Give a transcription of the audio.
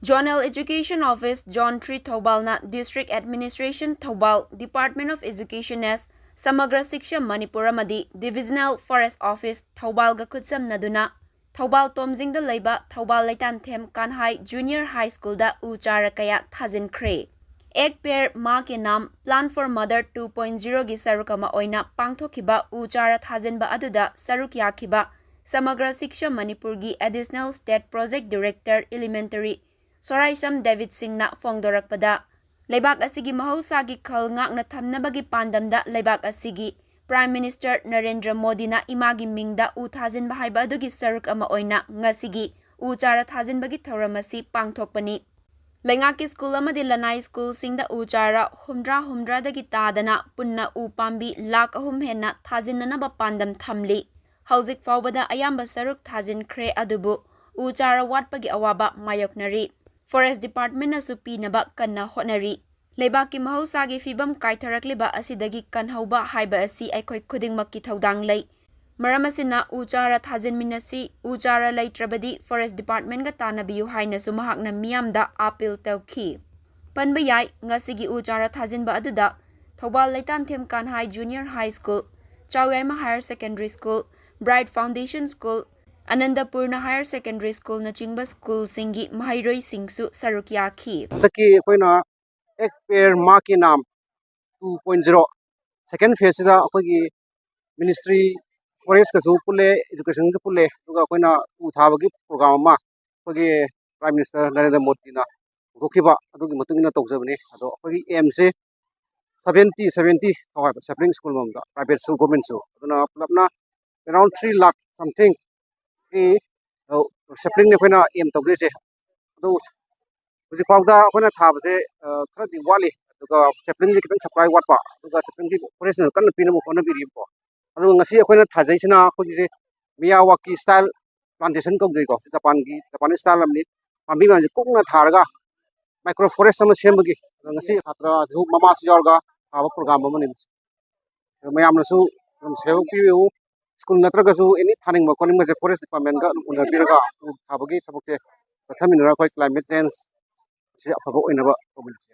Zonal Education Office Zone 3 Thoubalna District Administration Thoubal Department of Education as Samagra Siksha Manipura Madi Divisional Forest Office Thoubal ga Kutsam Naduna Thoubal Tomjing da leiba Thoubal Leitanthem Kanhai Junior High School da chara kaya thajinnkhre. Ek pair ma ke nam Plan for Mother 2.0 gi sarukama oina pangthokiba chara thajinba aduda saruk yakhiba Samagra Siksha Manipur gi Additional State Project Director Elementary Soraisam David Singna Fongdorakpada Leibak asigi mahosagi khal ngakna thamnabagi pandamda leibak asigi Prime Minister Narendra Modi na imagi mingda thajinba haiba adugi saruk ama oina ngasigi chara thajinbagi thoramasi pangthokpani Lengaki school amadi lanai school singda chara humdra dagi tadana punna pambi lak ahum henna thajinanaba pandam thamli Hauzik faubada ayamba saruk thajinnkhre adubu chara watpagi awaba mayoknari Forest Department na supinaba kanna honari. Leibaki mahosagi fibam kaitharakliba asidagi kanhauba haiba asi aikoi khudingmakki thaudang lei. Maramasina chara thajinminasi chara leitrabadi Forest Department ga tanabiyu haina sumahakna miyamda appeal tawki. Panba yai ngasigi chara thajinba aduda Thoubal Leitanthem Kanhai Junior High School, Chawyama Higher Secondary School, Bright Foundation School, Anandapurna Higher Secondary School na chingba school singi mahairoi singsu saruk yakhi. Taki koina ek pair ma ki naam 2.0 second phase da akogi ministry forest ka su pule education su pule duga koina thabagi program ma akogi prime minister Narendra Modi na gokiba adugi matungina tawjabani ado akogi aim se 70 sapling school mamda private school government su aduna pulapna around 3 lakh something sapling ne koina aim tawge se ado Uji pauda koina thabase khara di wali aduga sapling ji kitang supply watpa aduga sapling ji operation kan pina mo kona biri po aduga ngasi koina thajai sina ko ji miyawaki style plantation ko jai ko Japanese style amni pambi ma ji kokna tharga micro forest sama sembagi ngasi khatra ju mama su jorga aba program ma ni mayam na su sew piu school natraga su any thaning ma koning ma forest department ga una biraga thabagi thabuk se tathamin ra koi climate change si apago inaba problem si